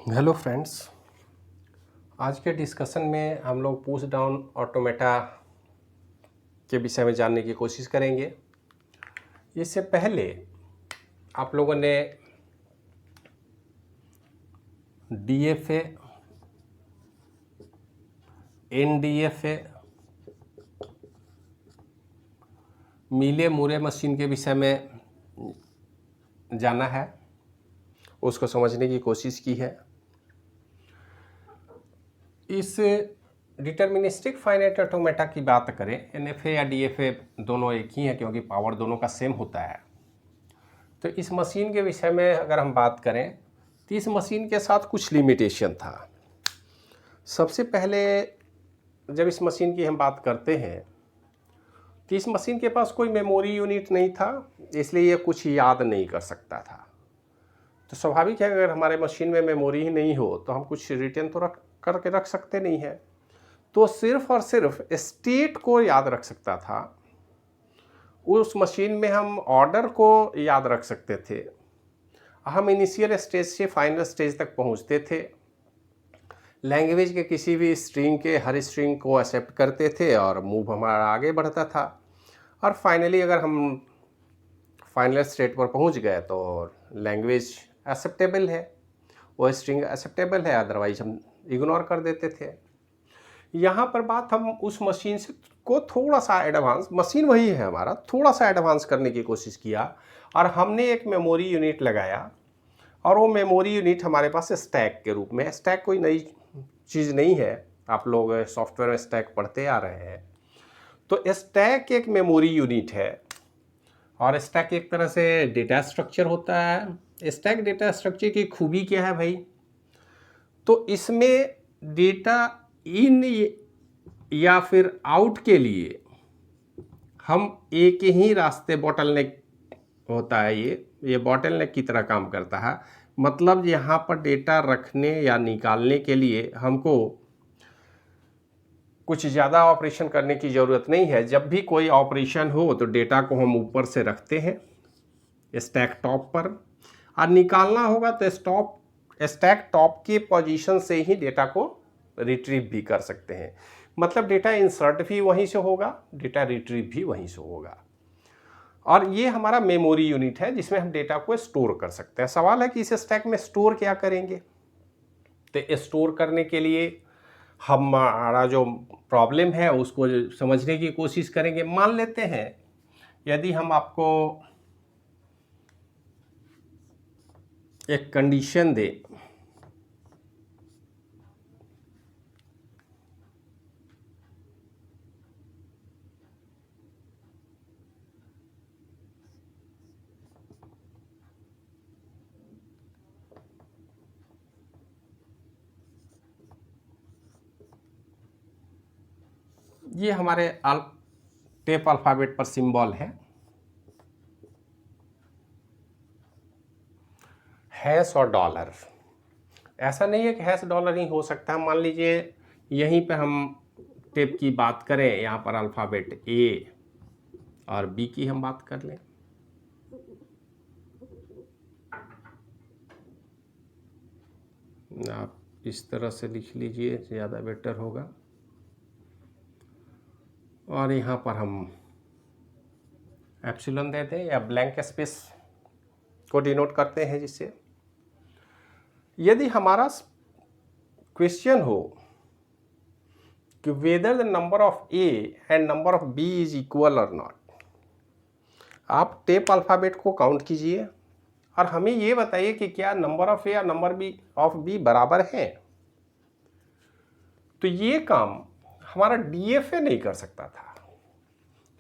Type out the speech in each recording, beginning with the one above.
Hello friends. आज के discussion में हम लोग पुश डाउन ऑटोमेटा के विषय में जानने की कोशिश करेंगे। इससे पहले आप लोगों ने डीएफए, एनडीएफए, मिले मुरे मशीन के विषय में जाना है, उसको समझने की कोशिश की है। इस डिटर्मिनिस्टिक फाइनाइट ऑटोमेटा की बात करें, एनएफए या डीएफए दोनों एक ही हैं क्योंकि पावर दोनों का सेम होता है। तो इस मशीन के विषय में अगर हम बात करें तो इस मशीन के साथ कुछ लिमिटेशन था। सबसे पहले जब इस मशीन की हम बात करते हैं तो इस मशीन के पास कोई मेमोरी यूनिट नहीं था, इसलिए ये कुछ याद नहीं कर सकता था। तो स्वाभाविक है, अगर हमारे मशीन में मेमोरी ही नहीं हो तो हम कुछ रिटेन तो करके रख सकते नहीं हैं। तो सिर्फ और सिर्फ स्टेट को याद रख सकता था। उस मशीन में हम ऑर्डर को याद रख सकते थे। हम इनिशियल स्टेज से फाइनल स्टेज तक पहुंचते थे। लैंग्वेज के किसी भी स्ट्रिंग के हर स्ट्रिंग को एक्सेप्ट करते थे और मूव हमारा आगे बढ़ता था। और फाइनली अगर हम फाइनल स्टेट पर पहुंच गए तो लैंग्वेज एक्सेप्टेबल है, वो स्ट्रिंग एक्सेप्टेबल है, अदरवाइज हम इग्नोर कर देते थे। यहाँ पर बात हम उस मशीन से को थोड़ा सा एडवांस, मशीन वही है हमारा, थोड़ा सा एडवांस करने की कोशिश किया और हमने एक मेमोरी यूनिट लगाया। और वो मेमोरी यूनिट हमारे पास स्टैक के रूप में, स्टैक कोई नई चीज़ नहीं है, आप लोग सॉफ्टवेयर में स्टैक पढ़ते आ रहे हैं। तो स्टैक एक मेमोरी यूनिट है और स्टैक एक तरह से डेटा स्ट्रक्चर होता है। स्टैक डेटा स्ट्रक्चर की खूबी क्या है भाई? तो इसमें डेटा इन या फिर आउट के लिए हम एक ही रास्ते, बॉटलनेक होता है, ये बॉटलनेक की तरह काम करता है। मतलब यहाँ पर डेटा रखने या निकालने के लिए हमको कुछ ज़्यादा ऑपरेशन करने की ज़रूरत नहीं है। जब भी कोई ऑपरेशन हो तो डेटा को हम ऊपर से रखते हैं स्टैक टॉप पर, और निकालना होगा तो स्टैक टॉप की पोजीशन से ही डेटा को रिट्रीव भी कर सकते हैं। मतलब डेटा इंसर्ट भी वहीं से होगा, डेटा रिट्रीव भी वहीं से होगा। और ये हमारा मेमोरी यूनिट है जिसमें हम डेटा को स्टोर कर सकते हैं। सवाल है कि इस स्टैक में स्टोर क्या करेंगे? तो स्टोर करने के लिए हमारा जो प्रॉब्लम है उसको समझने की कोशिश करेंगे। मान लेते हैं यदि हम आपको एक कंडीशन दे, ये हमारे टेप अल्फ़ाबेट पर सिंबल है, हैश और डॉलर। ऐसा नहीं है कि हैश डॉलर ही हो सकता है। मान लीजिए यहीं पे हम टेप की बात करें, यहाँ पर अल्फ़ाबेट ए और बी की हम बात कर लें। आप इस तरह से लिख लीजिए, ज़्यादा बेटर होगा। और यहाँ पर हम एप्सिलॉन देते हैं या ब्लैंक स्पेस को डिनोट करते हैं, जिससे यदि हमारा क्वेश्चन हो कि whether the number of A and number of B is equal और नॉट, आप टेप अल्फ़ाबेट को काउंट कीजिए और हमें ये बताइए कि क्या नंबर ऑफ ए और नंबर बी ऑफ बी बराबर हैं। तो ये काम हमारा डीएफए नहीं कर सकता था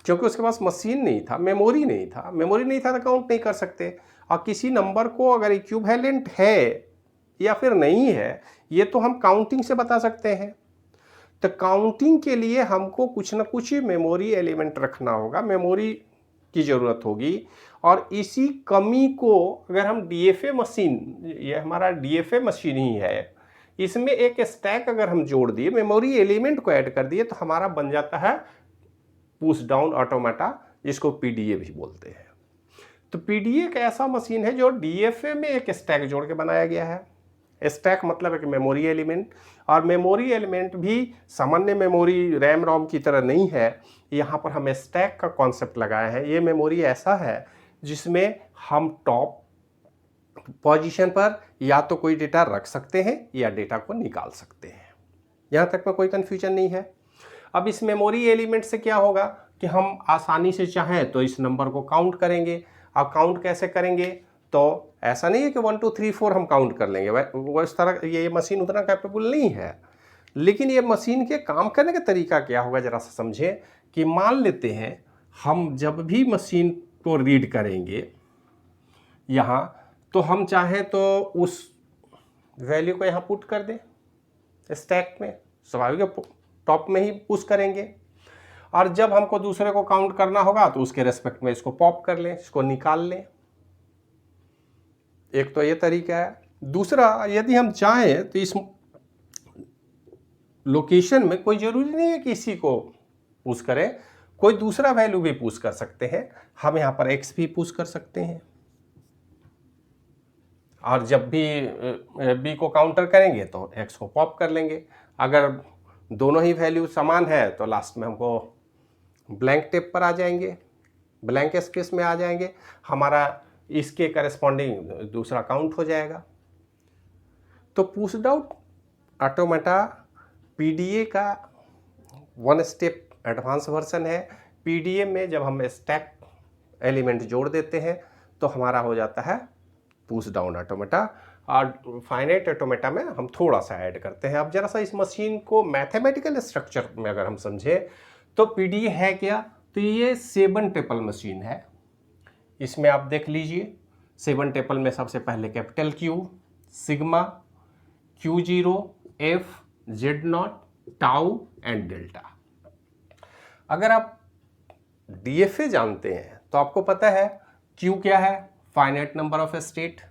क्योंकि उसके पास मशीन नहीं था, मेमोरी नहीं था। मेमोरी नहीं था तो काउंट नहीं कर सकते। और किसी नंबर को अगर इक्विवेलेंट है या फिर नहीं है, ये तो हम काउंटिंग से बता सकते हैं। तो काउंटिंग के लिए हमको कुछ ना कुछ मेमोरी एलिमेंट रखना होगा, मेमोरी की ज़रूरत होगी। और इसी कमी को अगर हम डीएफए मशीन, ये हमारा डीएफए मशीन ही है, इसमें एक स्टैक अगर हम जोड़ दिए, मेमोरी एलिमेंट को ऐड कर दिए, तो हमारा बन जाता है पुश डाउन ऑटोमेटा, जिसको पीडीए भी बोलते हैं। तो पीडीए एक ऐसा मशीन है जो डीएफए में एक स्टैक जोड़ के बनाया गया है। स्टैक मतलब है कि मेमोरी एलिमेंट, और मेमोरी एलिमेंट भी सामान्य मेमोरी रैम रोम की तरह नहीं है। यहाँ पर हम स्टैक का कॉन्सेप्ट लगाए हैं। ये मेमोरी ऐसा है जिसमें हम टॉप पोजीशन पर या तो कोई डेटा रख सकते हैं या डेटा को निकाल सकते हैं। यहाँ तक में कोई कन्फ्यूजन नहीं है। अब इस मेमोरी एलिमेंट से क्या होगा कि हम आसानी से चाहें तो इस नंबर को काउंट करेंगे। अब काउंट कैसे करेंगे, तो ऐसा नहीं है कि 1 2 3 4 हम काउंट कर लेंगे, वो इस तरह ये मशीन उतना कैपेबल नहीं है। लेकिन ये मशीन के काम करने का तरीका क्या होगा जरा सा समझें कि मान लेते हैं हम जब भी मशीन को रीड करेंगे यहाँ, तो हम चाहें तो उस वैल्यू को यहाँ पुट कर दें स्टैक में, स्वाभाविक टॉप में ही पुश करेंगे, और जब हमको दूसरे को काउंट करना होगा तो उसके रेस्पेक्ट में इसको पॉप कर लें, इसको निकाल लें। एक तो ये तरीका है। दूसरा, यदि हम चाहें तो इस लोकेशन में कोई जरूरी नहीं है कि इसी को पुश करें, कोई दूसरा वैल्यू भी पुश कर सकते हैं। हम यहाँ पर x भी पुश कर सकते हैं, और जब भी b को काउंटर करेंगे तो x को पॉप कर लेंगे। अगर दोनों ही वैल्यू समान है तो लास्ट में हमको ब्लैंक टेप पर आ जाएंगे, ब्लैंक स्पेस में आ जाएंगे, हमारा इसके करस्पॉन्डिंग दूसरा काउंट हो जाएगा। तो पुश्ड आउट ऑटोमेटा पीडीए का 1 स्टेप एडवांस वर्जन है। पीडीए में जब हम स्टैक एलिमेंट जोड़ देते हैं तो हमारा हो जाता है पुश डाउन ऑटोमेटा, और फाइनाइट ऑटोमेटा में हम थोड़ा सा ऐड करते हैं। अब जरा सा इस मशीन को मैथमेटिकल स्ट्रक्चर में अगर हम समझें तो पीडीए है क्या, तो ये 7 टेपल मशीन है। इसमें आप देख लीजिए 7 टेपल में सबसे पहले capital Q, sigma, Q0, F, Z0, tau and delta. अगर आप DFA जानते हैं तो आपको पता है Q क्या है, फाइनाइट नंबर ऑफ स्टेट।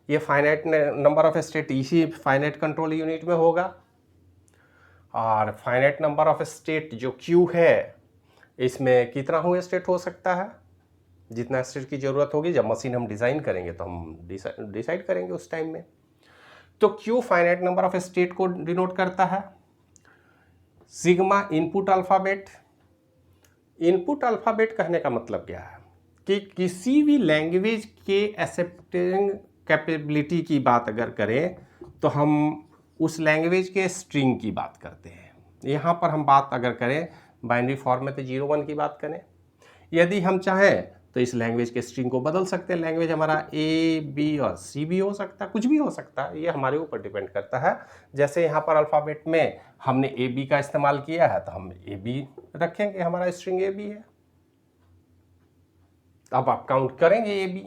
ये फाइनाइट नंबर ऑफ स्टेट इसी फाइनाइट कंट्रोल यूनिट में होगा, और फाइनाइट नंबर ऑफ स्टेट जो Q है इसमें कितना हुए स्टेट हो सकता है, जितना स्टेट की ज़रूरत होगी। जब मशीन हम डिज़ाइन करेंगे तो हम डिसाइड करेंगे उस टाइम में। तो Q finite number of state को डिनोट करता है। Sigma input alphabet. Input alphabet कहने का मतलब क्या है कि किसी भी लैंग्वेज के एक्सेप्टिंग कैपेबिलिटी की बात अगर करें तो हम उस लैंग्वेज के स्ट्रिंग की बात करते हैं। यहाँ पर हम बात अगर करें बाइनरी फॉर्म में तो 0 1 की बात करें। यदि हम चाहें तो इस लैंग्वेज के स्ट्रिंग को बदल सकते हैं। लैंग्वेज हमारा A, B और C भी हो सकता है, कुछ भी हो सकता है, ये हमारे ऊपर डिपेंड करता है। जैसे यहाँ पर अल्फ़ाबेट में हमने AB का इस्तेमाल किया है तो हम AB रखेंगे, हमारा स्ट्रिंग AB है। अब आप काउंट करेंगे AB।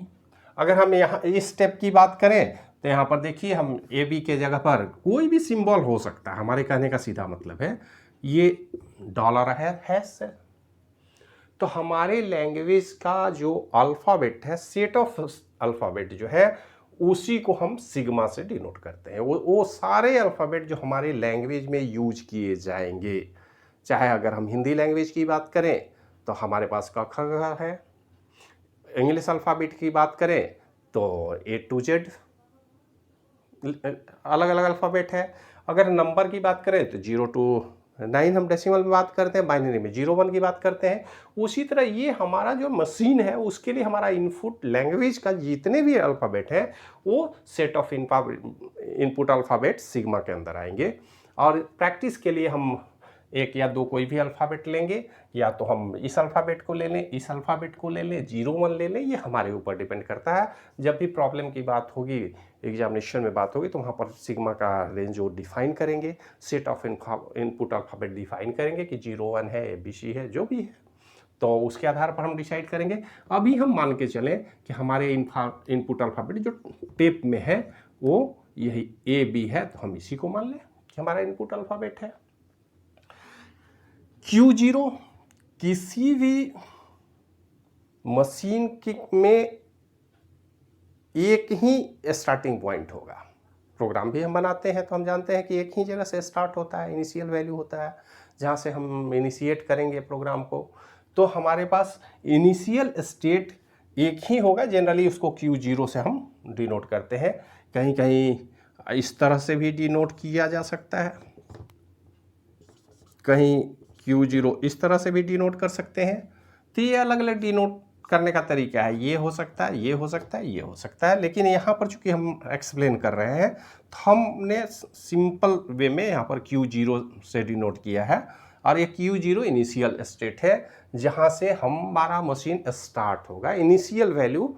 अगर हम यहाँ इस स्टेप की बात करें तो यहाँ पर देखिए हम AB के जगह पर कोई भी सिंबल हो सकता है। हमारे कहने का सीधा मतलब है ये डॉलर हैश है। तो हमारे लैंग्वेज का जो अल्फ़ाबेट है, सेट ऑफ अल्फ़ाबेट जो है, उसी को हम सिग्मा से डिनोट करते हैं। वो सारे अल्फ़ाबेट जो हमारे लैंग्वेज में यूज किए जाएंगे। चाहे अगर हम हिंदी लैंग्वेज की बात करें तो हमारे पास क ख ग है। इंग्लिश अल्फ़ाबेट की बात करें तो A to Z अलग अलग अल्फ़ाबेट है। अगर नंबर की बात करें तो 0 to 9 हम डेसिमल में बात करते हैं, बाइनरी में 0 1 की बात करते हैं। उसी तरह ये हमारा जो मशीन है उसके लिए हमारा इनपुट लैंग्वेज का जितने भी अल्फ़ाबेट हैं वो set of input alphabet sigma के अंदर आएंगे। और प्रैक्टिस के लिए हम 1 या 2 कोई भी अल्फ़ाबेट लेंगे, या तो हम इस अल्फ़ाबेट को ले लें, इस अल्फ़ाबेट को ले लें, 0 1 ले लें, ये हमारे ऊपर डिपेंड करता है। जब भी प्रॉब्लम की बात होगी, एग्जामिनेशन में बात होगी, तो वहाँ पर सिग्मा का रेंज वो डिफाइन करेंगे, set of input alphabet define करेंगे कि 0 1 है, ABC है, जो भी है, तो उसके आधार पर हम डिसाइड करेंगे। अभी हम मान के चलें कि हमारे इनपुट अल्फ़ाबेट जो टेप में है वो यही AB है, तो हम इसी को मान लें कि हमारा इनपुट अल्फ़ाबेट है। Q0 किसी भी मशीन में एक ही स्टार्टिंग पॉइंट होगा। प्रोग्राम भी हम बनाते हैं तो हम जानते हैं कि एक ही जगह से स्टार्ट होता है, इनिशियल वैल्यू होता है जहाँ से हम इनिशिएट करेंगे प्रोग्राम को। तो हमारे पास इनिशियल स्टेट एक ही होगा, जनरली उसको Q0 से हम डिनोट करते हैं। कहीं कहीं इस तरह से भी डिनोट किया जा सकता है, कहीं Q0 इस तरह से भी डिनोट कर सकते हैं। तो ये अलग अलग डिनोट करने का तरीका है, ये हो सकता है, ये हो सकता है, ये हो सकता है। लेकिन यहाँ पर चूंकि हम एक्सप्लेन कर रहे हैं तो हमने सिंपल वे में यहाँ पर Q0 से डिनोट किया है, और ये Q0 इनिशियल स्टेट है जहाँ से हमारा मशीन स्टार्ट होगा। इनिशियल वैल्यू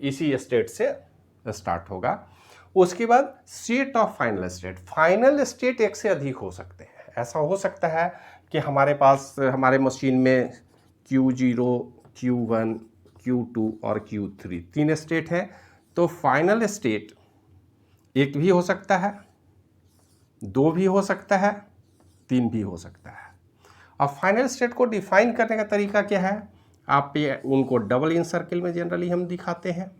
इसी स्टेट से स्टार्ट होगा। उसके बाद state of final state, final state एक से अधिक हो सकते हैं। ऐसा हो सकता है कि हमारे पास हमारे मशीन में Q0, Q1, Q2 और Q3 तीन स्टेट है। तो फाइनल स्टेट एक भी हो सकता है, दो भी हो सकता है, तीन भी हो सकता है। अब फाइनल स्टेट को डिफाइन करने का तरीका क्या है, आप ये उनको डबल इन सर्किल में जनरली हम दिखाते हैं।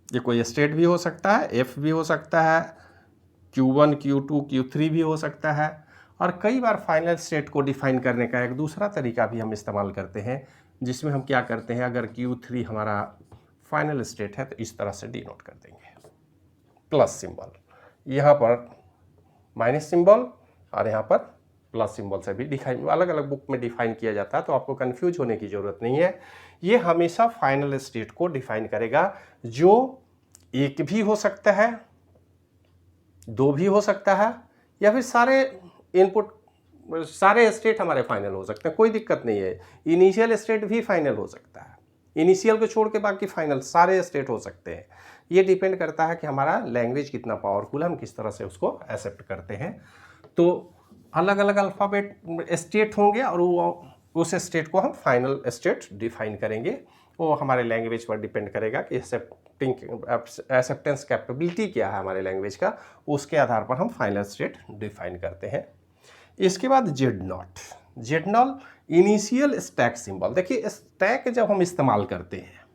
ये कोई स्टेट भी हो सकता है, एफ भी हो सकता है, Q1, Q2, Q3 भी हो सकता है। और कई बार फाइनल स्टेट को डिफाइन करने का एक दूसरा तरीका भी हम इस्तेमाल करते हैं, जिसमें हम क्या करते हैं, अगर Q3 हमारा फाइनल स्टेट है तो इस तरह से डिनोट कर देंगे, प्लस सिंबल, यहाँ पर माइनस सिंबल और यहाँ पर प्लस सिंबल से भी डिफाइन, अलग अलग बुक में डिफाइन किया जाता है। तो आपको कंफ्यूज होने की ज़रूरत नहीं है। ये हमेशा फाइनल स्टेट को डिफाइन करेगा, जो एक भी हो सकता है, दो भी हो सकता है, या फिर सारे इनपुट सारे स्टेट हमारे फाइनल हो सकते हैं, कोई दिक्कत नहीं है। इनिशियल स्टेट भी फाइनल हो सकता है, इनिशियल को छोड़ के बाकी फाइनल सारे स्टेट हो सकते हैं। ये डिपेंड करता है कि हमारा लैंग्वेज कितना पावरफुल है, हम किस तरह से उसको एक्सेप्ट करते हैं। तो अलग अलग अल्फ़ाबेट स्टेट होंगे और वो उस स्टेट को हम फाइनल स्टेट डिफाइन करेंगे। वो हमारे लैंग्वेज पर डिपेंड करेगा कि एक्सेप्टेंस कैपेबिलिटी क्या है हमारे लैंग्वेज का, उसके आधार पर हम फाइनल स्टेट डिफाइन करते हैं। इसके बाद Z not initial stack symbol. देखिए स्टैक जब हम इस्तेमाल करते हैं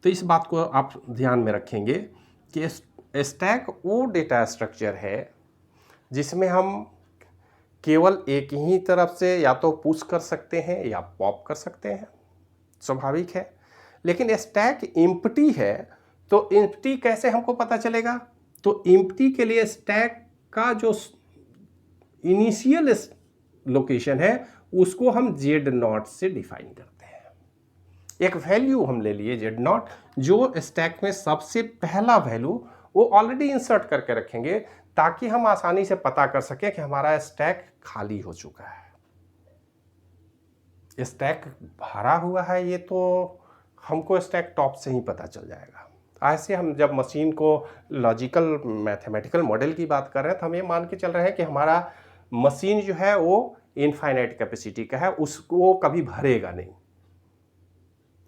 तो इस बात को आप ध्यान में रखेंगे कि स्टैक वो डेटा स्ट्रक्चर है जिसमें हम केवल एक ही तरफ से या तो पुश कर सकते हैं या पॉप कर सकते हैं, स्वाभाविक है। लेकिन स्टैक एम्प्टी है, तो एम्प्टी कैसे हमको पता चलेगा, तो एम्प्टी के लिए स्टैक का जो इनिशियल लोकेशन है उसको हम जेड नॉट से डिफाइन करते हैं। एक वैल्यू हम ले लिए जेड नॉट, जो स्टैक में सबसे पहला वैल्यू वो ऑलरेडी इंसर्ट करके रखेंगे ताकि हम आसानी से पता कर सकें कि हमारा स्टैक खाली हो चुका है। स्टैक भरा हुआ है ये तो हमको स्टैक टॉप से ही पता चल जाएगा। ऐसे हम जब मशीन को लॉजिकल मैथमेटिकल मॉडल की बात कर रहे हैं तो हम ये मान के चल रहे हैं कि हमारा मशीन जो है वो इनफाइनाइट कैपेसिटी का है, उसको कभी भरेगा नहीं।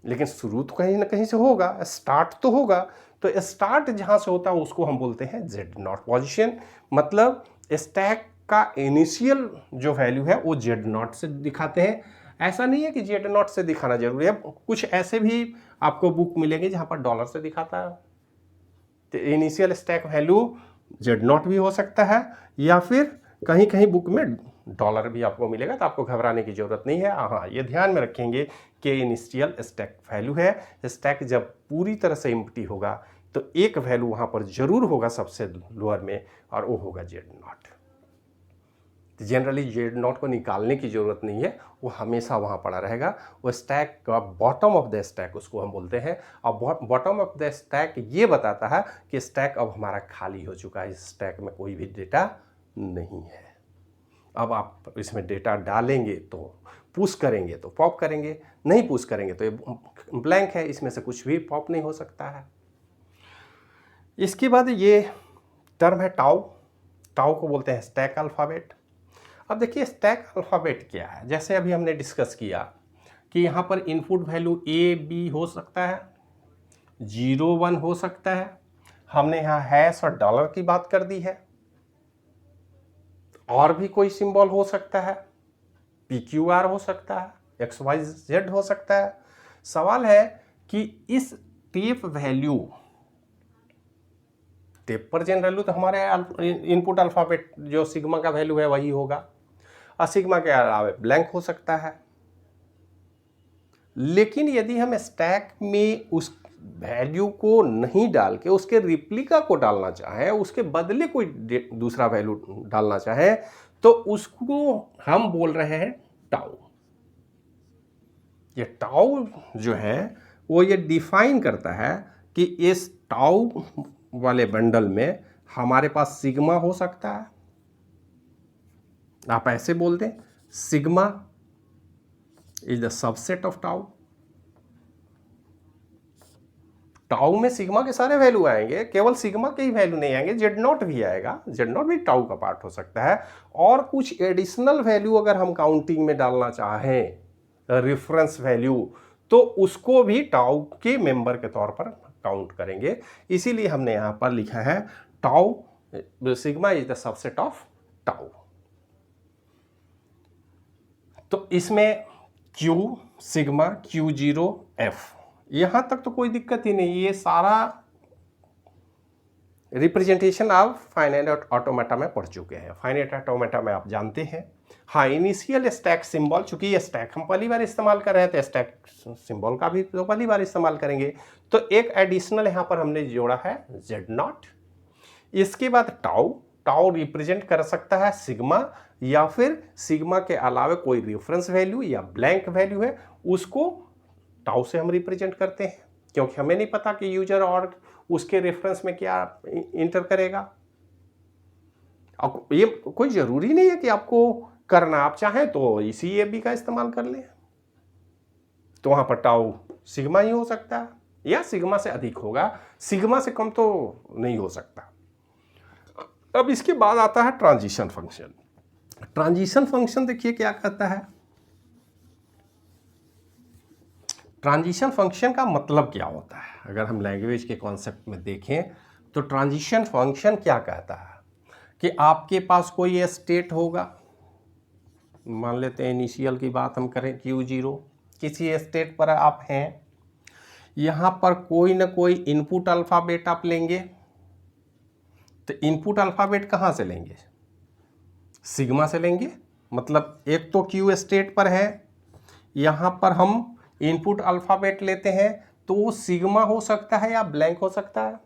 लेकिन शुरू तो कहीं ना कहीं से होगा, स्टार्ट तो होगा। तो स्टार्ट जहां से होता है उसको हम बोलते हैं जेड नॉट पोजीशन। मतलब स्टैक का इनिशियल जो वैल्यू है वो जेड नॉट से दिखाते हैं। ऐसा नहीं है कि जेड नॉट से दिखाना जरूरी है, कुछ ऐसे भी आपको बुक मिलेंगे जहां पर डॉलर से दिखाता है। तो initial stack value Z not भी हो सकता है, या फिर कहीं कहीं बुक में डॉलर भी आपको मिलेगा, तो आपको घबराने की जरूरत नहीं है। हाँ, ये ध्यान में रखेंगे कि इनिशियल स्टैक वैल्यू है। स्टैक जब पूरी तरह से एम्प्टी होगा तो एक वैल्यू वहां पर जरूर होगा सबसे लोअर में, और वो होगा Z not. Generally Z not को निकालने की जरूरत नहीं है, वो हमेशा वहां पड़ा रहेगा। वो स्टैक का बॉटम ऑफ द स्टैक उसको हम बोलते हैं। और बॉटम ऑफ द स्टैक ये बताता है कि स्टैक अब हमारा खाली हो चुका है, इस स्टैक में कोई भी डेटा नहीं है। अब आप इसमें डेटा डालेंगे तो पुश करेंगे तो पॉप करेंगे, नहीं पुश करेंगे तो ये ब्लैंक है, इसमें से कुछ भी पॉप नहीं हो सकता है। इसके बाद ये टर्म है टाउ को बोलते हैं स्टैक अल्फ़ाबेट। अब देखिए स्टैक अल्फ़ाबेट क्या है। जैसे अभी हमने डिस्कस किया कि यहाँ पर इनपुट वैल्यू ए बी हो सकता है, 0 1 हो सकता है। हमने यहाँ हैश और डॉलर की बात कर दी है, और भी कोई सिंबल हो सकता है, PQR हो सकता है, XYZ हो सकता है। सवाल है कि इस टेप पर जनरली तो हमारे इनपुट अल्फ़ाबेट जो सिग्मा का वैल्यू है वही होगा, और सिग्मा के अलावा ब्लैंक हो सकता है। लेकिन यदि हम स्टैक में उस वैल्यू को नहीं डाल के उसके रिप्लिका को डालना चाहे, उसके बदले कोई दूसरा वैल्यू डालना चाहे, तो उसको हम बोल रहे हैं टाउ। ये टाउ जो है वो ये डिफाइन करता है कि इस टाउ वाले बंडल में हमारे पास सिग्मा हो सकता है। आप ऐसे बोल दें, sigma is the subset of tau. Tau में सिग्मा के सारे वैल्यू आएंगे, केवल सिग्मा के ही वैल्यू नहीं आएंगे, जेड नॉट भी आएगा, जेड नॉट भी टाउ का पार्ट हो सकता है। और कुछ एडिशनल वैल्यू अगर हम काउंटिंग में डालना चाहें, रेफरेंस वैल्यू, तो उसको भी टाउ के मेंबर के तौर पर काउंट करेंगे। इसीलिए हमने यहां पर लिखा है tau, sigma is the subset of tau. तो इसमें Q, सिग्मा, Q0, F, यहां तक तो कोई दिक्कत ही नहीं। ये सारा रिप्रेजेंटेशन आप फाइनाइट ऑटोमेटा में पढ़ चुके हैं। फाइनाइट ऑटोमेटा में आप जानते हैं, हाँ, इनिशियल स्टैक सिंबल, चूंकि ये स्टैक हम पहली बार इस्तेमाल कर रहे हैं तो स्टैक सिंबल का भी तो पहली बार इस्तेमाल करेंगे। तो एक एडिशनल यहां पर हमने जोड़ा है जेड नॉट। इसके बाद टाउ, टाउ रिप्रेजेंट कर सकता है सिग्मा, या फिर सिग्मा के अलावा कोई रेफरेंस वैल्यू या ब्लैंक वैल्यू है, उसको टाउ से हम रिप्रेजेंट करते हैं, क्योंकि हमें नहीं पता कि यूजर और उसके रेफरेंस में क्या इंटर करेगा। अब ये कोई जरूरी नहीं है कि आपको करना, आप चाहें तो इसी एबी का इस्तेमाल कर लें, तो वहां पर टाउ सिग्मा ही हो सकता है, या सिग्मा से अधिक होगा, सिग्मा से कम तो नहीं हो सकता। अब इसके बाद आता है ट्रांजिशन फंक्शन। ट्रांजिशन फंक्शन देखिए क्या कहता है। ट्रांजिशन फंक्शन का मतलब क्या होता है, अगर हम लैंग्वेज के कॉन्सेप्ट में देखें तो ट्रांजिशन फंक्शन क्या कहता है कि आपके पास कोई स्टेट होगा, मान लेते हैं इनिशियल की बात हम करें Q0, किसी स्टेट पर आप हैं, यहाँ पर कोई ना कोई इनपुट अल्फ़ाबेट आप लेंगे, तो इनपुट अल्फ़ाबेट कहाँ से लेंगे, सिग्मा से लेंगे। मतलब एक तो Q स्टेट पर है, यहाँ पर हम इनपुट अल्फ़ाबेट लेते हैं, तो वो सिग्मा हो सकता है या ब्लैंक हो सकता है,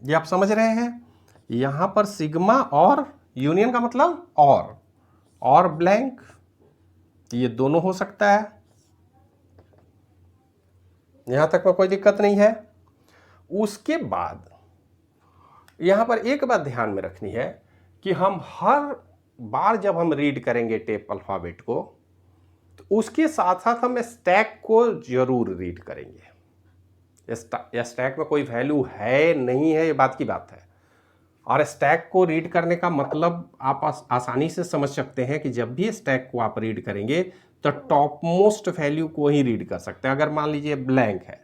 ये आप समझ रहे हैं। यहाँ पर सिग्मा और यूनियन का मतलब और ब्लैंक, ये दोनों हो सकता है, यहाँ तक में कोई दिक्कत नहीं है। उसके बाद यहाँ पर एक बात ध्यान में रखनी है कि हम हर बार जब हम रीड करेंगे टेप अल्फ़ाबेट को, तो उसके साथ साथ हम स्टैक को जरूर रीड करेंगे। स्टैक में कोई वैल्यू है नहीं है, ये बात की बात है। और स्टैक को रीड करने का मतलब आप आसानी से समझ सकते हैं कि जब भी स्टैक को आप रीड करेंगे तो टॉप मोस्ट वैल्यू को ही रीड कर सकते हैं। अगर मान लीजिए ब्लैंक है,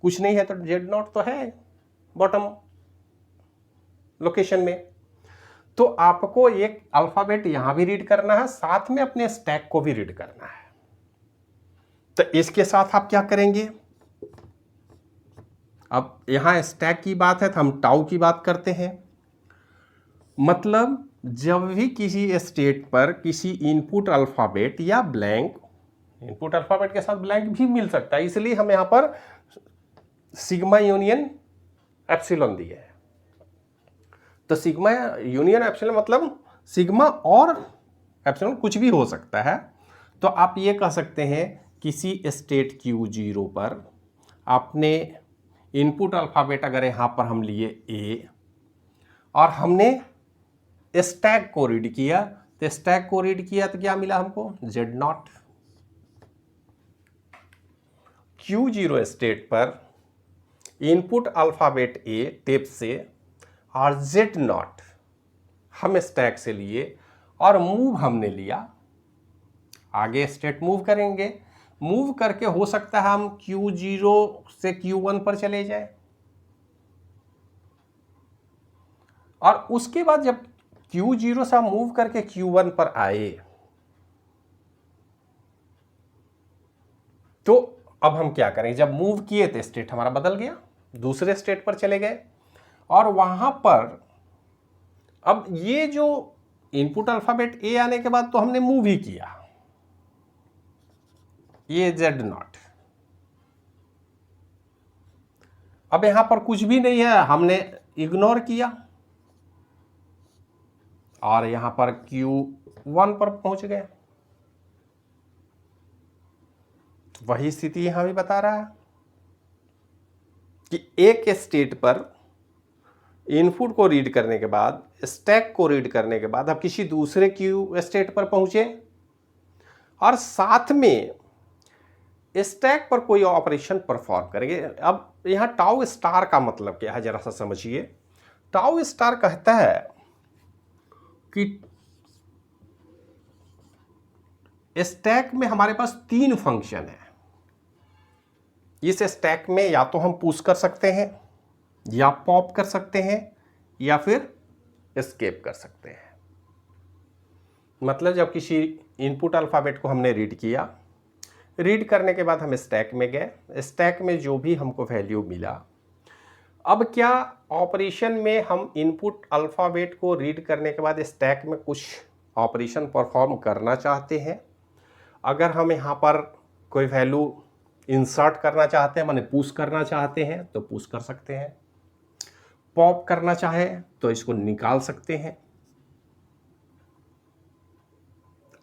कुछ नहीं है, तो जेड नॉट तो है बॉटम लोकेशन में, तो आपको एक अल्फ़ाबेट यहां भी रीड करना है, साथ में अपने स्टैक को भी रीड करना है। तो इसके साथ आप क्या करेंगे, अब यहां स्टैक की बात है तो हम टाउ की बात करते हैं। मतलब जब भी किसी स्टेट पर किसी इनपुट अल्फ़ाबेट या ब्लैंक, इनपुट अल्फ़ाबेट के साथ ब्लैंक भी मिल सकता है, इसलिए हम यहां पर सिग्मा यूनियन एप्सिलॉन दिए है। तो सिग्मा यूनियन एप्सिलॉन मतलब सिग्मा और एप्सिलॉन कुछ भी हो सकता है। तो आप ये कह सकते हैं किसी स्टेट Q0 पर आपने इनपुट अल्फ़ाबेट अगर यहाँ पर हम लिए A, और हमने स्टैक को रीड किया, तो स्टैक को रीड किया तो क्या मिला हमको, जेड नॉट। Q0 स्टेट पर इनपुट अल्फ़ाबेट A टेप से और जेड नॉट हम स्टैक से लिए, और मूव हमने लिया, आगे स्टेट मूव करेंगे, मूव करके हो सकता है हम Q0 से Q1 पर चले जाए, और उसके बाद जब Q0 से हम मूव करके Q1 पर आए, तो अब हम क्या करें, जब मूव किए तो स्टेट हमारा बदल गया, दूसरे स्टेट पर चले गए, और वहां पर अब ये जो इनपुट अल्फ़ाबेट A आने के बाद तो हमने मूव ही किया, ये जेड नॉट, अब यहां पर कुछ भी नहीं है, हमने इग्नोर किया और यहां पर Q1 पर पहुंच गए। वही स्थिति यहां भी बता रहा है कि एक स्टेट पर इनपुट को रीड करने के बाद, स्टैक को रीड करने के बाद अब किसी दूसरे क्यू स्टेट पर पहुंचे और साथ में स्टैक पर कोई ऑपरेशन परफॉर्म करेंगे। अब यहां टाउ स्टार का मतलब क्या है, जरा सा समझिए। टाउ स्टार कहता है कि स्टैक में हमारे पास 3 फंक्शन है। इस स्टैक में या तो हम पुश कर सकते हैं, या पॉप कर सकते हैं, या फिर एस्केप कर सकते हैं। मतलब जब किसी इनपुट अल्फाबेट को हमने रीड किया, रीड करने के बाद हम स्टैक में गए, स्टैक में जो भी हमको वैल्यू मिला, अब क्या ऑपरेशन में हम इनपुट अल्फाबेट को रीड करने के बाद स्टैक में कुछ ऑपरेशन परफॉर्म करना चाहते हैं। अगर हम यहाँ पर कोई वैल्यू इंसर्ट करना चाहते हैं, माने पुश करना चाहते हैं, तो पुश कर सकते हैं। पॉप करना चाहे तो इसको निकाल सकते हैं।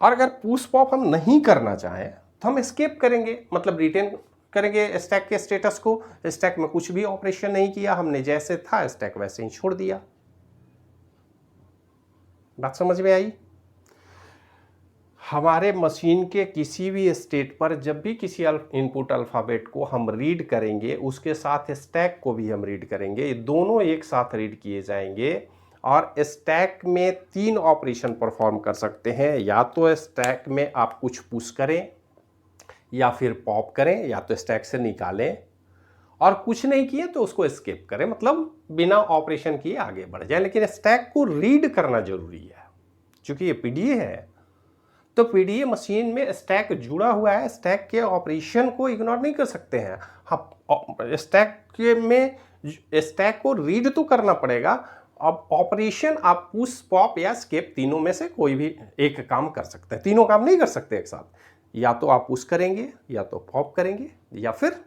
और अगर पुश पॉप हम नहीं करना चाहें तो हम एस्केप करेंगे, मतलब रिटेन करेंगे स्टैक के स्टेटस को। स्टैक में कुछ भी ऑपरेशन नहीं किया हमने, जैसे था स्टैक वैसे ही छोड़ दिया। बात समझ में आई? हमारे मशीन के किसी भी स्टेट पर जब भी किसी इनपुट अल्फाबेट को हम रीड करेंगे, उसके साथ स्टैक को भी हम रीड करेंगे, ये दोनों एक साथ रीड किए जाएंगे और स्टैक में 3 ऑपरेशन परफॉर्म कर सकते हैं। या तो स्टैक में आप कुछ पुश करें, या फिर पॉप करें, या तो स्टैक से निकालें, और कुछ नहीं किए तो उसको एस्केप करें, मतलब बिना ऑपरेशन किए आगे बढ़ जाए। लेकिन स्टैक को रीड करना जरूरी है। चूंकि ये पीडीए है तो पीडीए मशीन में स्टैक जुड़ा हुआ है, स्टैक के ऑपरेशन को इग्नोर नहीं कर सकते हैं। हाँ, स्टैक को रीड तो करना पड़ेगा। अब ऑपरेशन आप पुश पॉप या स्केप तीनों में से कोई भी एक काम कर सकते हैं, तीनों काम नहीं कर सकते एक साथ। या तो आप पुश करेंगे, या तो पॉप करेंगे, या फिर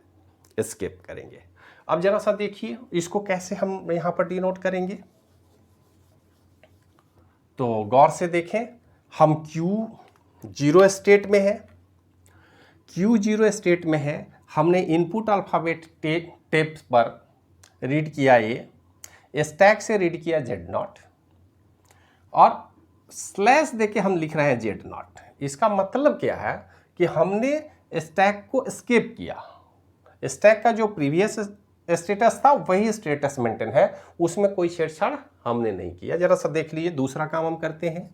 एस्केप करेंगे। अब जरा सा देखिए इसको कैसे हम यहां पर डिनोट करेंगे। तो गौर से देखें, हम Q0 स्टेट में है। Q0 स्टेट में है, हमने इनपुट अल्फाबेट टेप पर रीड किया, ये स्टैक से रीड किया Z0, और स्लैश देके हम लिख रहे हैं Z0। इसका मतलब क्या है कि हमने स्टैक को एस्केप किया। स्टैक का जो प्रीवियस स्टेटस था वही स्टेटस मेंटेन है, उसमें कोई छेड़छाड़ हमने नहीं किया। जरा सा देख लीजिए, दूसरा काम हम करते हैं।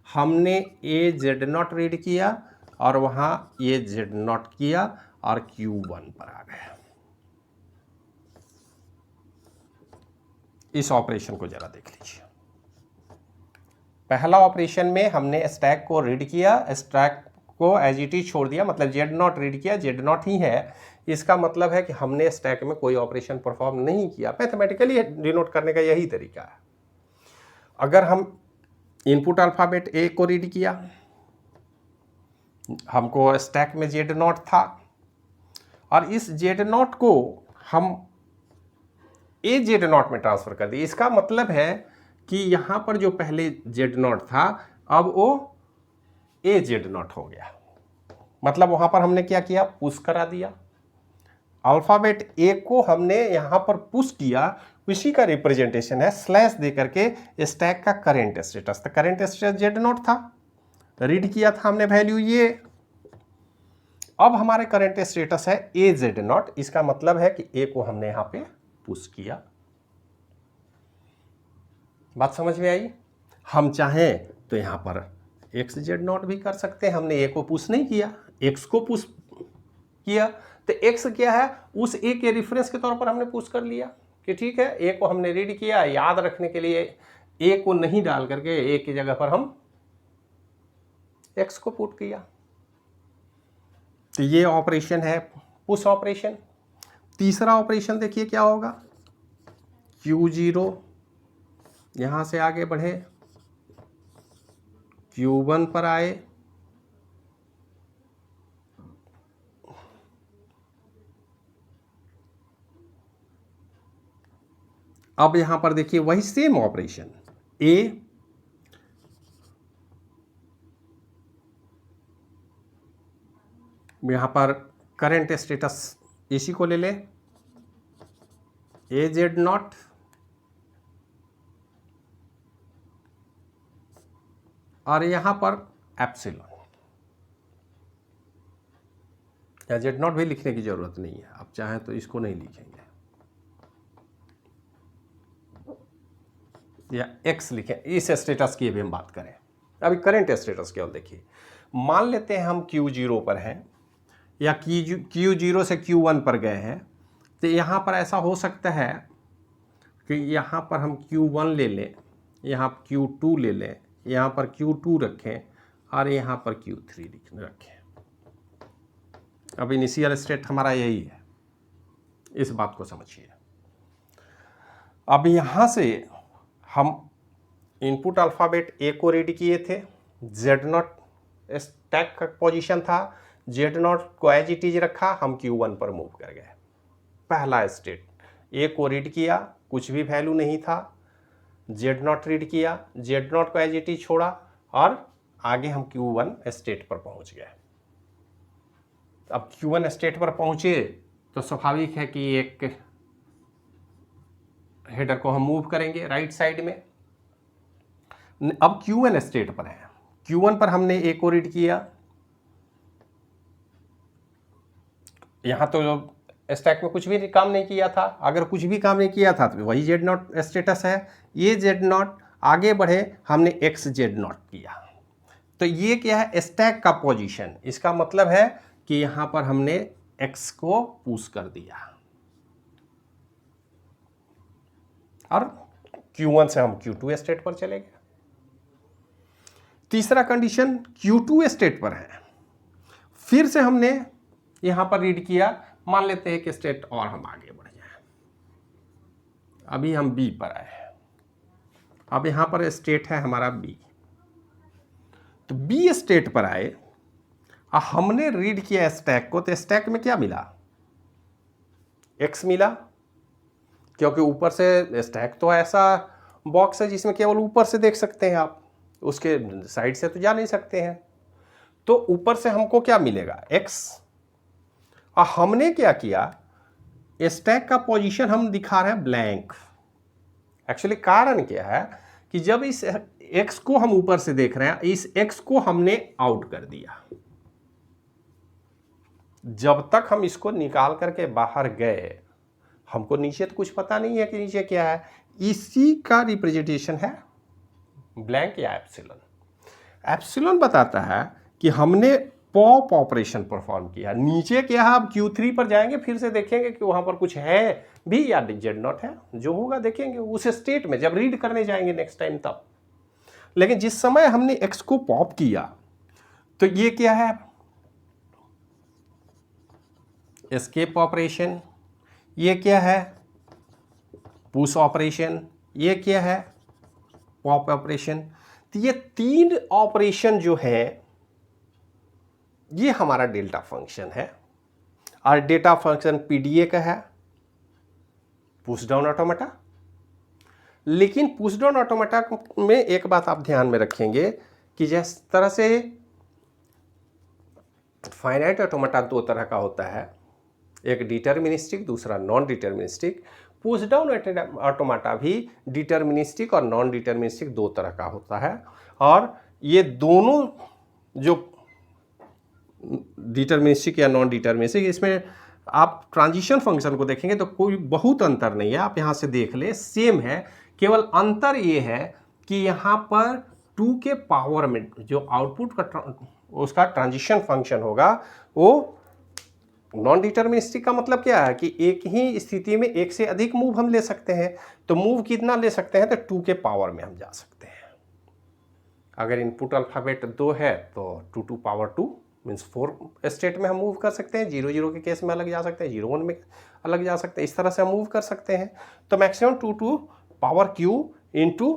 हमने ये Z0 रीड किया और वहां ये Z0 किया और Q1 पर आ गए। इस ऑपरेशन को जरा देख लीजिए। पहला ऑपरेशन में हमने स्टैक को रीड किया, स्टैक को एज इट इज छोड़ दिया, मतलब Z0 रीड किया, Z0 ही है। इसका मतलब है कि हमने स्टैक में कोई ऑपरेशन परफॉर्म नहीं किया। मैथमेटिकली डिनोट करने का यही तरीका है। अगर हम इनपुट अल्फाबेट ए को रीड किया, हमको स्टैक में Z0 था, और इस Z0 को हम ए Z0 में ट्रांसफर कर दिए। इसका मतलब है कि यहां पर जो पहले Z0 था अब वो ए Z0 हो गया। मतलब वहां पर हमने क्या किया, पुश करा दिया। अल्फाबेट ए को हमने यहां पर पुश किया, उसी का रिप्रेजेंटेशन है स्लैश दे करके स्टैक का करंट स्टेटस। तो करंट स्टेटस Z0 था, रीड किया था हमने वैल्यू ये। अब हमारे करंट स्टेटस है ए Z0। इसका मतलब है कि ए को हमने यहां पे पुश किया। बात समझ में आई? हम चाहें तो यहां पर एक्स Z0 भी कर सकते हैं। हमने ए को पुश नहीं किया, एक्स को पुश किया, तो एक्स क्या है, उस ए के रेफरेंस के तौर पर हमने पुश कर लिया कि ठीक है, ए को हमने रीड किया। याद रखने के लिए ए को नहीं डाल करके ए की जगह पर हम एक्स को पुट किया। तो ये ऑपरेशन है पुश ऑपरेशन। तीसरा ऑपरेशन देखिए क्या होगा। Q0 यहां से आगे बढ़े, Q1 पर आए, अब यहां पर देखिए वही सेम ऑपरेशन, ए यहां पर करंट स्टेटस इसी को ले ले, ए जेड नॉट और यहां पर एप्सिलॉन, या जेड नॉट भी लिखने की जरूरत नहीं है, आप चाहें तो इसको नहीं लिखेंगे, या एक्स लिखें। इस स्टेटस की भी हम बात करें, अभी करंट स्टेटस केवल देखिए, मान लेते हैं हम Q0 पर हैं या Q0 से Q1 पर गए हैं, तो यहाँ पर ऐसा हो सकता है कि यहाँ पर हम Q1 ले लें, यहाँ Q2 ले लें, यहाँ पर Q2 रखें और यहाँ पर Q3 रखें। अब इनिशियल स्टेट हमारा यही है, इस बात को समझिए। अब यहाँ से हम इनपुट अल्फ़ाबेट ए को रीड किए थे, Z0 स्टैक का पोजीशन था, Z0 को एज इट इज रखा, हम Q1 पर मूव कर गए। पहला स्टेट, ए को रीड किया, कुछ भी वैल्यू नहीं था, Z0 रीड किया, Z0 को एज इट इज छोड़ा और आगे हम Q1 स्टेट पर पहुंच गए। अब Q1 स्टेट पर पहुंचे तो स्वाभाविक है कि एक हेडर को हम मूव करेंगे राइट साइड में। अब Q1 स्टेट पर है, Q1 पर हमने ए को रीड किया, यहां तो स्टैक में कुछ भी काम नहीं किया था, अगर कुछ भी काम नहीं किया था तो वही Z0 स्टेटस है। ये Z0 आगे बढ़े, हमने एक्स Z0 किया, तो ये क्या है, स्टैक का पोजीशन। इसका मतलब है कि यहां पर हमने एक्स को पुश कर दिया और Q1 से हम Q2 स्टेट पर चले गए। तीसरा कंडीशन, Q2 स्टेट पर है, फिर से हमने यहां पर रीड किया, मान लेते हैं कि स्टेट और हम आगे बढ़ जाए। अभी हम बी पर आए हैं, अब यहां पर स्टेट है हमारा बी, तो बी स्टेट पर आए और हमने रीड किया स्टैक को, तो स्टैक में क्या मिला, एक्स मिला, क्योंकि ऊपर से स्टैक तो ऐसा बॉक्स है जिसमें केवल ऊपर से देख सकते हैं आप, उसके साइड से तो जा नहीं सकते हैं, तो ऊपर से हमको क्या मिलेगा, एक्स। और हमने क्या किया, स्टैक का पोजीशन हम दिखा रहे हैं ब्लैंक। एक्चुअली कारण क्या है कि जब इस एक्स को हम ऊपर से देख रहे हैं, इस एक्स को हमने आउट कर दिया। जब तक हम इसको निकाल करके बाहर गए, हमको नीचे तो कुछ पता नहीं है कि नीचे क्या है, इसी का रिप्रेजेंटेशन है ब्लैंक या एप्सिलॉन। एप्सिलॉन बताता है कि हमने पॉप ऑपरेशन परफॉर्म किया। नीचे क्या है, अब Q3 पर जाएंगे, फिर से देखेंगे कि वहां पर कुछ है भी या Z0 है, जो होगा देखेंगे उस स्टेट में जब रीड करने जाएंगे नेक्स्ट टाइम तब। लेकिन जिस समय हमने एक्स को पॉप किया, तो ये क्या है, एस्केप ऑपरेशन, ये क्या है, पुश ऑपरेशन, ये क्या है, पॉप ऑपरेशन। तो ये तीन ऑपरेशन जो है, ये हमारा डेल्टा फंक्शन है, और डेटा फंक्शन पीडीए का है, पुश डाउन ऑटोमेटा। लेकिन पुश डाउन ऑटोमेटा में एक बात आप ध्यान में रखेंगे कि जिस तरह से फाइनाइट ऑटोमेटा दो तरह का होता है, एक डिटर्मिनिस्टिक, दूसरा non deterministic. Push down automata भी डिटर्मिनिस्टिक और नॉन डिटर्मिनिस्टिक दो तरह का होता है, और ये दोनों जो डिटर्मिनिस्टिक या नॉन डिटर्मिनिस्टिक, इसमें आप ट्रांजिशन फंक्शन को देखेंगे तो कोई बहुत अंतर नहीं है, आप यहाँ से देख ले सेम है। केवल अंतर ये है कि यहाँ पर 2 के पावर में जो आउटपुट का उसका ट्रांजिशन फंक्शन होगा वो नॉन डिटर्मिनिस्टिक का मतलब क्या है कि एक ही स्थिति में एक से अधिक मूव हम ले सकते हैं। तो मूव कितना ले सकते हैं, तो 2 के पावर में हम जा सकते हैं। अगर इनपुट अल्फाबेट 2 है तो 2 टू पावर 2 मीन्स 4 स्टेट में हम मूव कर सकते हैं। 0 0 के केस में अलग जा सकते हैं, 0 1 में अलग जा सकते हैं, इस तरह से हम मूव कर सकते हैं। तो maximum 2 to power q into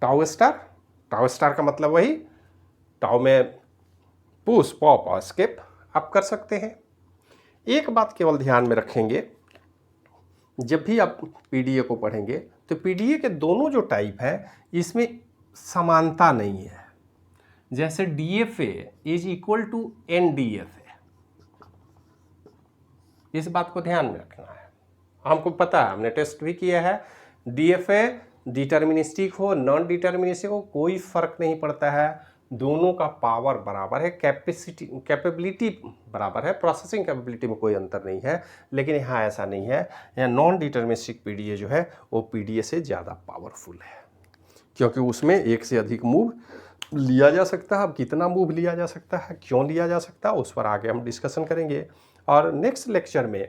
tau star. Tau star का मतलब वही, टाउ में पुश पॉप और स्केप आप कर सकते हैं। एक बात केवल ध्यान में रखेंगे जब भी आप पीडीए को पढ़ेंगे तो पीडीए के दोनों जो टाइप है इसमें समानता नहीं है। जैसे डीएफए इज इक्वल टू एनडीएफए, इस बात को ध्यान में रखना है। हमको पता है, हमने टेस्ट भी किया है, डीएफए डिटर्मिनिस्टिक हो नॉन डिटर्मिनिस्टिक हो कोई फर्क नहीं पड़ता है, दोनों का पावर बराबर है, कैपेबिलिटी बराबर है, प्रोसेसिंग कैपेबिलिटी में कोई अंतर नहीं है। लेकिन यहाँ ऐसा नहीं है, यहाँ नॉन डिटर्मिनिस्टिक पीडीए जो है वो पीडीए से ज़्यादा पावरफुल है, क्योंकि उसमें एक से अधिक मूव लिया जा सकता है। अब कितना मूव लिया जा सकता है, क्यों लिया जा सकता है, उस पर आगे हम डिस्कशन करेंगे। और नेक्स्ट लेक्चर में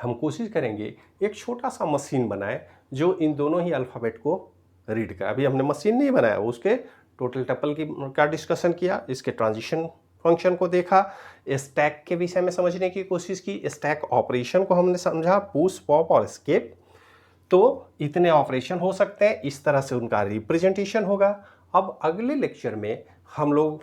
हम कोशिश करेंगे एक छोटा सा मशीन बनाए जो इन दोनों ही अल्फ़ाबेट को रीड करे। अभी हमने मशीन नहीं बनाया, उसके टोटल टपल का डिस्कशन किया, इसके ट्रांजिशन फंक्शन को देखा, स्टैक के विषय में समझने की कोशिश की, स्टैक ऑपरेशन को हमने समझा, पुश पॉप और एस्केप। तो इतने ऑपरेशन हो सकते हैं, इस तरह से उनका रिप्रेजेंटेशन होगा। अब अगले लेक्चर में हम लोग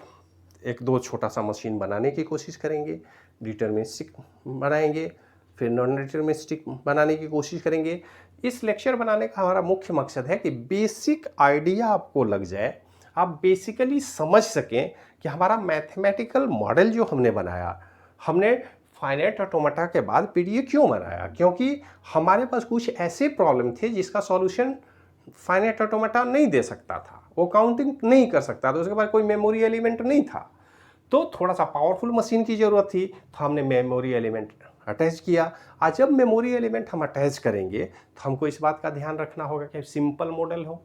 एक दो छोटा सा मशीन बनाने की कोशिश करेंगे, डिटर्मिनिस्टिक बनाएंगे, फिर नॉन डिटर्मिनिस्टिक बनाने की कोशिश करेंगे। इस लेक्चर बनाने का हमारा मुख्य मकसद है कि बेसिक आइडिया आपको लग जाए, आप बेसिकली समझ सकें कि हमारा मैथमेटिकल मॉडल जो हमने बनाया, हमने फाइनाइट ऑटोमेटा के बाद पीडीए क्यों बनाया, क्योंकि हमारे पास कुछ ऐसे प्रॉब्लम थे जिसका सॉल्यूशन फाइनाइट ऑटोमेटा नहीं दे सकता था, वो काउंटिंग नहीं कर सकता था, उसके बाद कोई मेमोरी एलिमेंट नहीं था, तो थोड़ा सा पावरफुल मशीन की ज़रूरत थी, तो हमने मेमोरी एलिमेंट अटैच किया। आज जब मेमोरी एलिमेंट हम अटैच करेंगे तो हमको इस बात का ध्यान रखना होगा कि सिंपल मॉडल हो,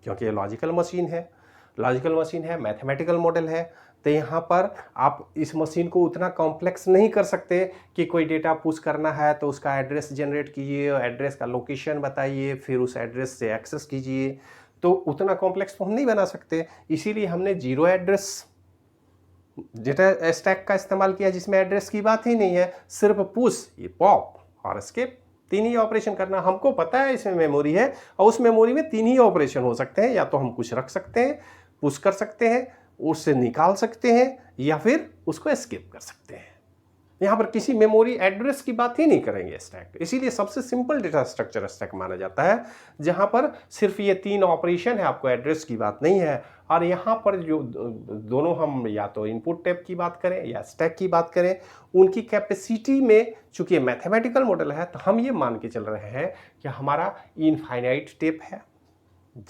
क्योंकि ये लॉजिकल मशीन है, मैथमेटिकल मॉडल है। तो यहाँ पर आप इस मशीन को उतना कॉम्प्लेक्स नहीं कर सकते कि कोई डेटा पुश करना है तो उसका एड्रेस जनरेट कीजिए, एड्रेस का लोकेशन बताइए, फिर उस एड्रेस से एक्सेस कीजिए, तो उतना कॉम्प्लेक्स तो हम नहीं बना सकते। इसीलिए हमने जीरो एड्रेस डेटा स्टैक का इस्तेमाल किया, जिसमें एड्रेस की बात ही नहीं है, सिर्फ पुश, ये पॉप और एस्केप, तीन ही ऑपरेशन करना। हमको पता है इसमें मेमोरी है और उस मेमोरी में तीन ही ऑपरेशन हो सकते हैं, या तो हम कुछ रख सकते हैं, पुश कर सकते हैं, उससे निकाल सकते हैं, या फिर उसको एस्केप कर सकते हैं। यहाँ पर किसी मेमोरी एड्रेस की बात ही नहीं करेंगे स्टैक, इसीलिए सबसे सिंपल डेटा स्ट्रक्चर स्टैक माना जाता है, जहाँ पर सिर्फ ये तीन ऑपरेशन है, आपको एड्रेस की बात नहीं है। और यहाँ पर जो दोनों हम या तो इनपुट टैब की बात करें या स्टैक की बात करें, उनकी कैपेसिटी में चूंकि ये मैथमेटिकल मॉडल है, तो हम ये मान के चल रहे हैं कि हमारा इनफाइनाइट टेप है,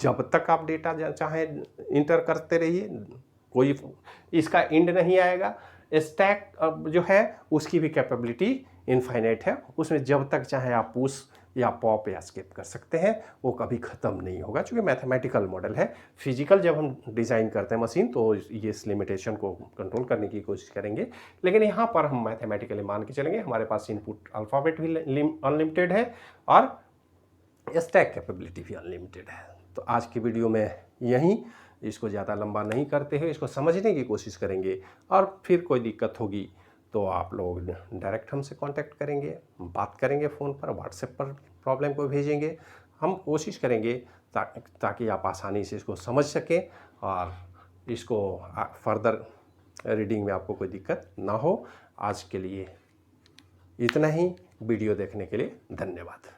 जब तक आप डेटा चाहे इंटर करते रहिए, कोई इसका एंड नहीं आएगा। स्टैक जो है उसकी भी कैपेबिलिटी इनफाइनाइट है, उसमें जब तक चाहे आप पुश या पॉप या स्किप कर सकते हैं, वो कभी ख़त्म नहीं होगा, क्योंकि मैथमेटिकल मॉडल है। फिजिकल जब हम डिज़ाइन करते हैं मशीन तो ये इस लिमिटेशन को कंट्रोल करने की कोशिश करेंगे, लेकिन यहाँ पर हम मैथमेटिकली मान के चलेंगे, हमारे पास इनपुट अल्फ़ाबेट भी अनलिमिटेड है और स्टैक कैपेबिलिटी भी अनलिमिटेड है। तो आज की वीडियो में यहीं, इसको ज़्यादा लंबा नहीं करते हुए इसको समझने की कोशिश करेंगे, और फिर कोई दिक्कत होगी तो आप लोग डायरेक्ट हमसे कांटेक्ट करेंगे, बात करेंगे फ़ोन पर, व्हाट्सएप पर प्रॉब्लम को भेजेंगे, हम कोशिश करेंगे ताकि आप आसानी से इसको समझ सकें और इसको फर्दर रीडिंग में आपको कोई दिक्कत ना हो। आज के लिए इतना ही, वीडियो देखने के लिए धन्यवाद।